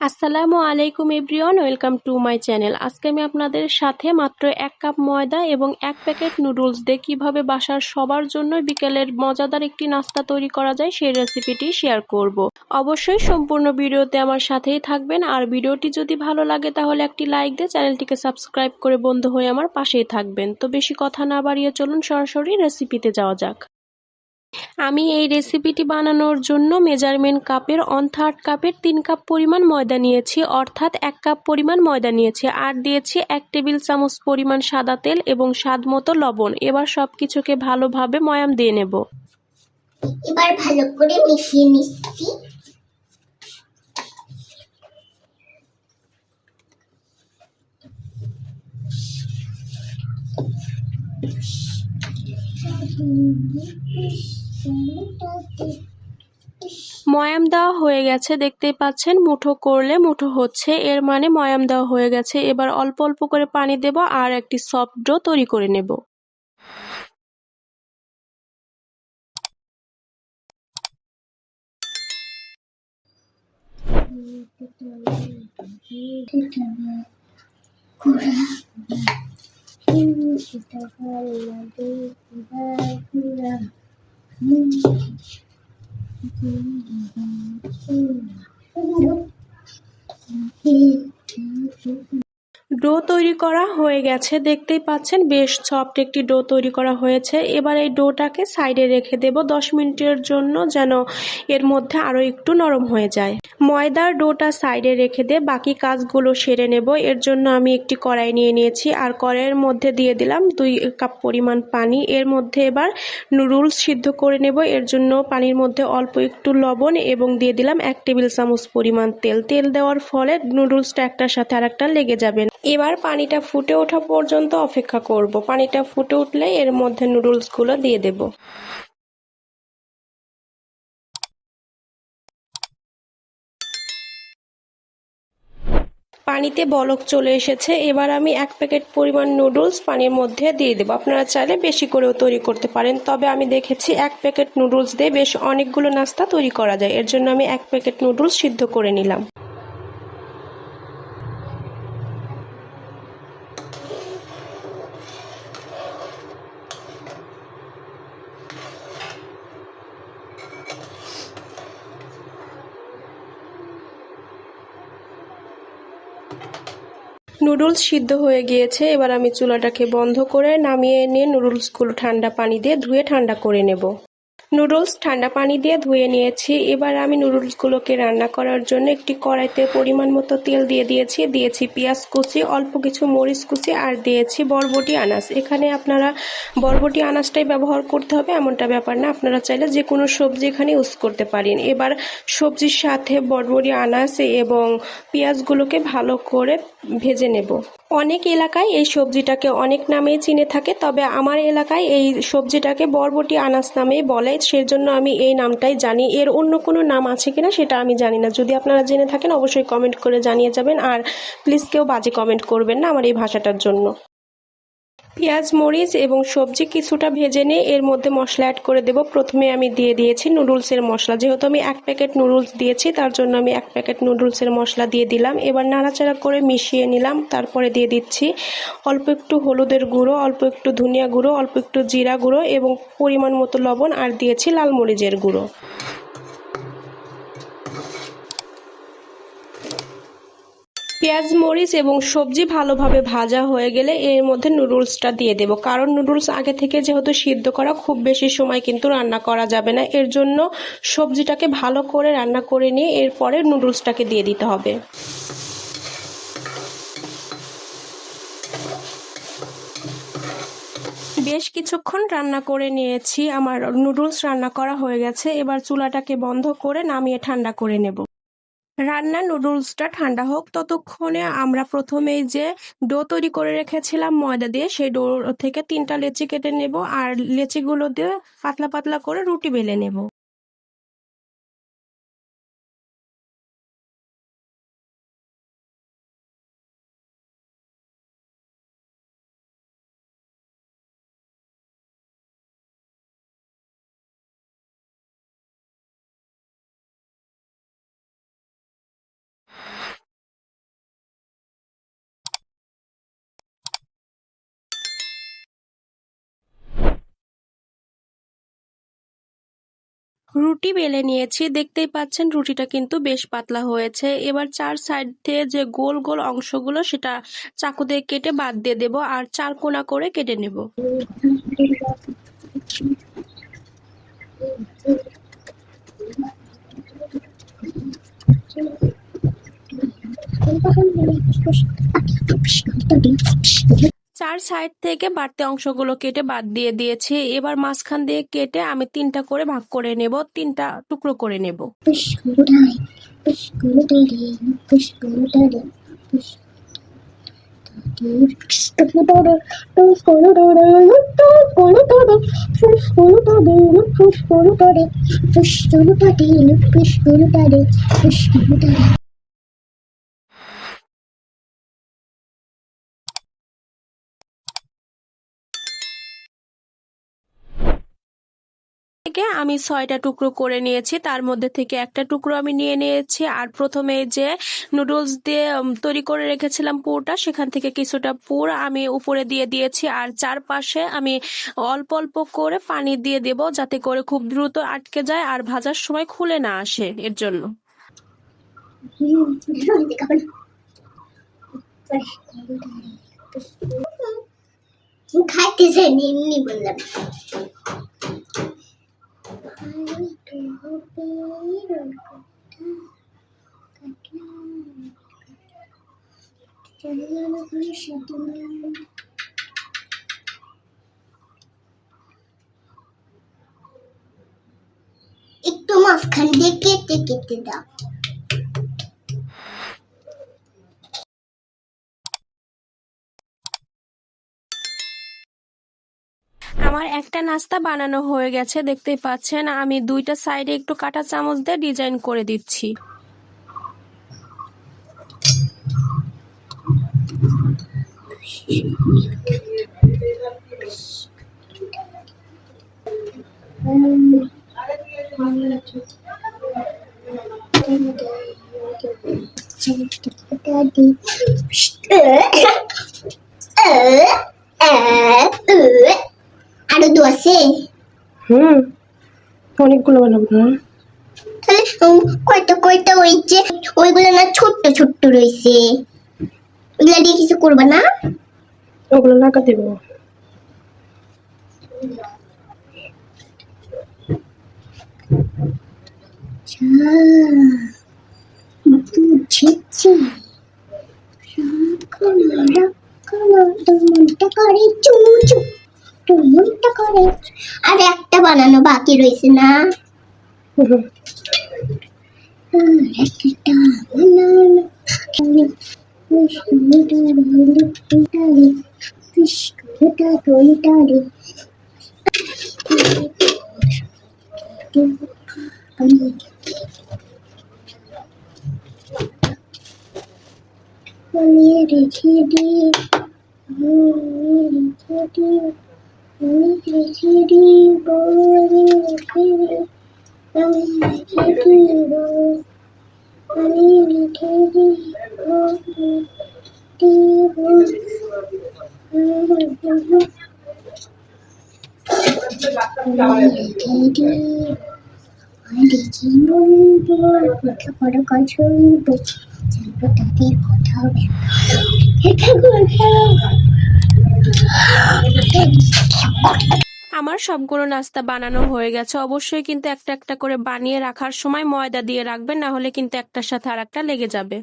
আসসালামু আলাইকুম everyone, welcome to my channel. আজকে আমি আপনাদের সাথে মাত্র 1 কাপ ময়দা এবং 1 প্যাকেট নুডলস দিয়ে কিভাবে বাসার সবার জন্য বিকেলের মজাদার একটি নাস্তা তৈরি করা যায় সেই রেসিপিটি শেয়ার করব। অবশ্যই সম্পূর্ণ ভিডিওতে আমার সাথেই থাকবেন, আর ভিডিওটি যদি ভালো লাগে তাহলে একটি লাইক দিয়ে চ্যানেলটিকে সাবস্ক্রাইব করে বন্ধু হয়ে আমার পাশেই থাকবেন। তো বেশি কথা না বাড়িয়ে চলুন সরাসরি রেসিপিতে যাওয়া যাক। আমি এই রেসিপিটি বানানোর জন্য মেজারমেন্ট কাপের 1/3 কাপের 3 কাপ পরিমাণ ময়দা নিয়েছি, অর্থাৎ 1 কাপ পরিমাণ ময়দা নিয়েছি। আর দিয়েছি 1 টেবিল চামচ পরিমাণ সাদা তেল এবং স্বাদ মতো লবণ। এবার সবকিছুকে ভালোভাবে ময়াম দিয়ে নেব। এবার ভালো করে মিশিয়ে নিচ্ছি। ময়াম দেওয়া হয়ে গেছে, দেখতেই পাচ্ছেন মুঠো করলে মুঠো হচ্ছে, এর মানে ময়াম দেওয়া হয়ে গেছে। এবার অল্প অল্প করে পানি দেব আর একটি সফট ডো তৈরি করে নেব। ডো তৈরি করা হয়ে গেছে, দেখতেই পাচ্ছেন বেশ সফট একটি ডো তৈরি করা হয়েছে। এবার এই ডোটাকে সাইডে রেখে দেব 10 মিনিটের জন্য, যেন এর মধ্যে আরো একটু নরম হয়ে যায়। ময়দার ডোটা সাইডে রেখে দিয়ে বাকি কাজগুলো সেরে নেব। এর জন্য আমি একটি কড়াই নিয়ে নিয়েছি, আর কড়াইয়ের মধ্যে দিয়ে দিলাম 2 কাপ পরিমাণ পানি। এর মধ্যে এবার নুডলস সিদ্ধ করে নেব। এর জন্য পানির মধ্যে অল্প একটু লবণ এবং দিয়ে দিলাম 1 টেবিল চামচ পরিমাণ তেল। তেল দেওয়ার ফলে নুডলসটা একটার সাথে আরেকটা লেগে যাবে না। এবার পানিটা ফুটে ওঠা পর্যন্ত অপেক্ষা করব। পানিটা ফুটে উঠলে এর মধ্যে নুডলসগুলো দিয়ে দেব। পানিতে বলক চলে এসেছে। এবার আমি 1 প্যাকেট পরিমাণ নুডলস পানির মধ্যে দিয়ে দেব। আপনারা চাইলে বেশি করেও তৈরি করতে পারেন, তবে আমি দেখেছি 1 প্যাকেট নুডলস দিয়ে বেশ অনেকগুলো নাস্তা তৈরি করা যায়। এর জন্য আমি 1 প্যাকেট নুডলস সিদ্ধ করে নিলাম। নুডলস সিদ্ধ হয়ে গিয়েছে। এবার আমি চুলাটাকে বন্ধ করে নামিয়ে নিয়ে নুডলসগুলো ঠান্ডা পানি দিয়ে ধুয়ে ঠান্ডা করে নেব। নুডলস ঠান্ডা পানি দিয়ে ধুয়ে নিয়েছি। এবার আমি নুডলসগুলোকে রান্না করার জন্য একটি কড়াইতে পরিমাণ মতো তেল দিয়ে দিয়েছি পেঁয়াজ কুচি, অল্প কিছু মরিচ কুচি, আর দিয়েছি বরবটি আনাজ। এখানে আপনারা বরবটি আনাজটাই ব্যবহার করতে হবে এমনটা ব্যাপার না, আপনারা চাইলে যে কোনো সবজি এখানে ইউজ করতে পারেন। এবার সবজির সাথে বরবটি আনাজ এবং পেঁয়াজগুলোকে ভালো করে ভেজে নেব। অনেক এলাকায় এই সবজিটাকে অনেক নামেই চিনে থাকে, তবে আমার এলাকায় এই সবজিটাকে বরবটি আনাজ নামেই বলে, সেজন্য আমি এই নামটাই জানি। এর অন্য কোনো নাম আছে কিনা সেটা আমি জানি না। যদি আপনারা জেনে থাকেন অবশ্যই কমেন্ট করে জানিয়ে যাবেন, আর প্লিজ কেউ বাজে কমেন্ট করবেন না আমার এই ভাষাটার জন্য। পেঁয়াজ, মরিচ এবং সবজি কিছুটা ভেজে নিয়ে এর মধ্যে মশলা অ্যাড করে দেব। প্রথমে আমি দিয়ে দিয়েছি নুডলসের মশলা। যেহেতু আমি 1 প্যাকেট নুডলস দিয়েছি তার জন্য আমি 1 প্যাকেট নুডলসের মশলা দিয়ে দিলাম। এবার নাড়াচাড়া করে মিশিয়ে নিলাম। তারপরে দিয়ে দিচ্ছি অল্প একটু হলুদের গুঁড়ো, অল্প একটু ধনিয়া গুঁড়ো, অল্প একটু জিরা গুঁড়ো এবং পরিমাণ মতো লবণ, আর দিয়েছি লাল মরিচের গুঁড়ো। পেঁয়াজ, মরিচ এবং সবজি ভালোভাবে ভাজা হয়ে গেলে এর মধ্যে নুডলসটা দিয়ে দেব। কারণ নুডলস আগে থেকে যেহেতু সিদ্ধ করা, খুব বেশি সময় কিন্তু রান্না করা যাবে না। এর জন্য সবজিটাকে ভালো করে রান্না করে নিয়ে এরপরে নুডলসটাকে দিয়ে দিতে হবে। বেশ কিছুক্ষণ রান্না করে নিয়েছি। আমার নুডলস রান্না করা হয়ে গেছে। এবার চুলাটাকে বন্ধ করে নামিয়ে ঠান্ডা করে নেব। রান্না নুডলসটা ঠান্ডা হোক, ততক্ষণে আমরা প্রথমেই যে ডো তৈরি করে রেখেছিলাম ময়দা দিয়ে, সেই ডো থেকে 3টা লেচি কেটে নেব, আর লেচিগুলো দিয়ে পাতলা পাতলা করে রুটি বেলে নেব। রুটি বেলে নিয়েছি, দেখতেই পাচ্ছেন রুটিটা কিন্তু বেশ পাতলা হয়েছে। এবার 4 সাইড দিয়ে যে গোল গোল অংশগুলো সেটা চাকু দিয়ে কেটে বাদ দিয়ে দেব আর 4 কোনা করে কেটে নেব। চার সাইড থেকে বাড়তি অংশগুলো কেটে বাদ দিয়ে দিয়েছি। এবার মাঝখান দিয়ে কেটে আমি 3টা করে ভাগ করে নেব, 3টা টুকরো করে নেব। থেকে আমি 6টা টুকরো করে নিয়েছি, তার মধ্যে থেকে একটা টুকরো আমি নিয়ে নিয়েছি আর প্রথমে যে নুডলস দিয়ে তৈরি করে রেখেছিলাম পুরটা, সেখান থেকে কিছুটা পুর আমি উপরে দিয়ে দিয়েছি আর চারপাশে আমি অল্প অল্প করে পানি দিয়ে দেব যাতে করে খুব দ্রুত আটকে যায় আর ভাজার সময় খুলে না আসে, এর জন্য। খাইতেছে এমনি বললাম। একটু মাঝখান দিয়ে কেটে কেটে দাও। আমার একটা নাস্তা বানানো হয়ে গেছে, দেখতেই পাচ্ছেন আমি 2টা সাইডে একটু কাঁটা চামচ দিয়ে ডিজাইন করে দিচ্ছি। আরো দু আছে? অনেকগুলো বানাবো না। তাহলে কয়টা কয়টা ওই যে ওইগুলো না ছোট্ট ছোট্ট রয়েছে, ওইগুলা দিয়ে কিছু করবা না? ওগুলো লাগা দেব। বুঝেছি। মনটা করে চু চু, মনটা করে। আর একটা বানানো বাকি রয়েছে না? একটা বানানো আমি রেখে দিই, আমি রেখে দিই, আমি রেখে দিই, আমি রেখে দিই, আমি রেখে দিই, আমি রেখে দিই, লেখাপড়া কাজ শুনবো, জানবো তাদের কথা হবে। আমার সবগুলো নাস্তা বানানো হয়ে গেছে। অবশ্যই কিন্তু একটা একটা করে বানিয়ে রাখার সময় ময়দা দিয়ে রাখবেন, না হলে কিন্তু একটার সাথে আরেকটা লেগে যাবে।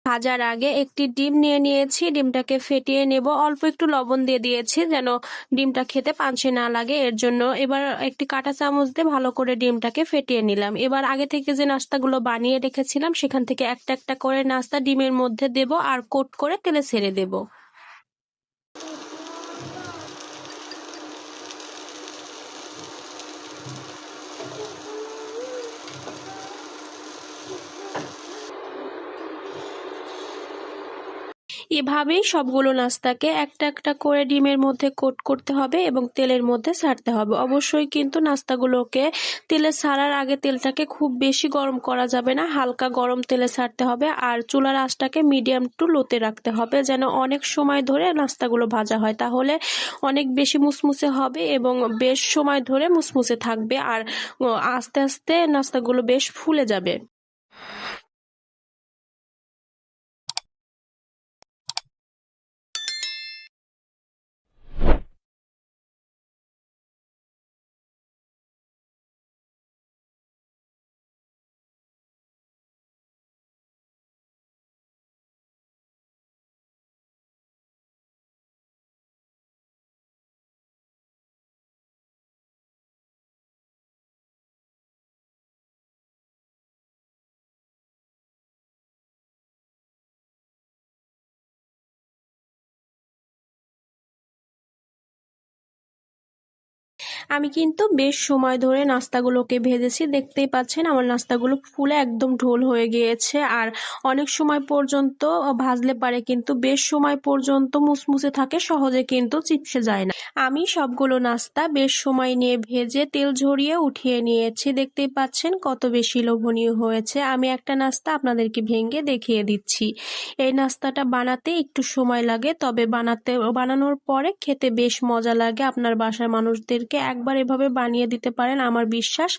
ভাজার আগে একটি ডিম নিয়ে নিয়েছি, ডিমটাকে ফেটিয়ে নেব। অল্প একটু লবণ দিয়ে দিয়েছি যেন ডিমটা খেতে পানসে না লাগে, এর জন্য। এবার একটি কাঁটা চামচ দিয়ে ভালো করে ডিমটাকে ফেটিয়ে নিলাম। এবার আগে থেকে যে নাস্তাগুলো বানিয়ে রেখেছিলাম সেখান থেকে একটা একটা করে নাস্তা ডিমের মধ্যে দেব আর কোট করে তেলে ছেড়ে দেব। এভাবেই সবগুলো নাস্তাকে একটা একটা করে ডিমের মধ্যে কোট করতে হবে এবং তেলের মধ্যে ছাড়তে হবে। অবশ্যই কিন্তু নাস্তাগুলোকে তেলে ছাড়ার আগে তেলটাকে খুব বেশি গরম করা যাবে না, হালকা গরম তেলে ছাড়তে হবে। আর চুলার আঁচটাকে মিডিয়াম টু লোতে রাখতে হবে যেন অনেক সময় ধরে নাস্তাগুলো ভাজা হয়, তাহলে অনেক বেশি মুসমুসে হবে এবং বেশ সময় ধরে মুসমুসে থাকবে আর আস্তে আস্তে নাস্তাগুলো বেশ ফুলে যাবে। আমি কিন্তু বেশ সময় ধরে নাস্তাগুলোকে ভেজেছি, দেখতেই পাচ্ছেন আমার নাস্তাগুলো ফুলে একদম ঢোল হয়ে গিয়েছে। আর অনেক সময় পর্যন্ত ভাজলে পারে কিন্তু বেশ সময় পর্যন্ত মুসমুসে থাকে, সহজে কিন্তু চিপসে যায় না। আমি সবগুলো নাস্তা বেশ সময় নিয়ে ভেজে তেল ঝরিয়ে উঠিয়ে নিয়েছি, দেখতেই পাচ্ছেন কত বেশি লোভনীয় হয়েছে। আমি একটা নাস্তা আপনাদেরকে ভেঙে দেখিয়ে দিচ্ছি। এই নাস্তাটা বানাতে একটু সময় লাগে, তবে বানানোর পরে খেতে বেশ মজা লাগে। আপনার বাসার মানুষদেরকে একবার এভাবে বানিয়ে দিতে পারেন, আমার বিশ্বাস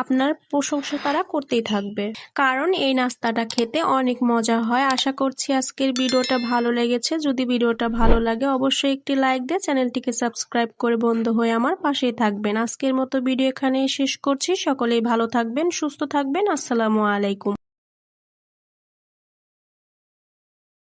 আপনার প্রশংসা তারা করতেই থাকবে, কারণ এই নাস্তাটা খেতে অনেক মজা হয়। আশা করছি আজকের ভিডিওটা ভালো লেগেছে। যদি ভিডিওটা ভালো লাগে অবশ্যই একটি লাইক দিয়ে চ্যানেলটিকে সাবস্ক্রাইব করে বন্ধু হয়ে আমার পাশেই থাকবেন। আজকের মতো ভিডিও এখানেই শেষ করছি। সকলেই ভালো থাকবেন, সুস্থ থাকবেন। আসসালামু আলাইকুম।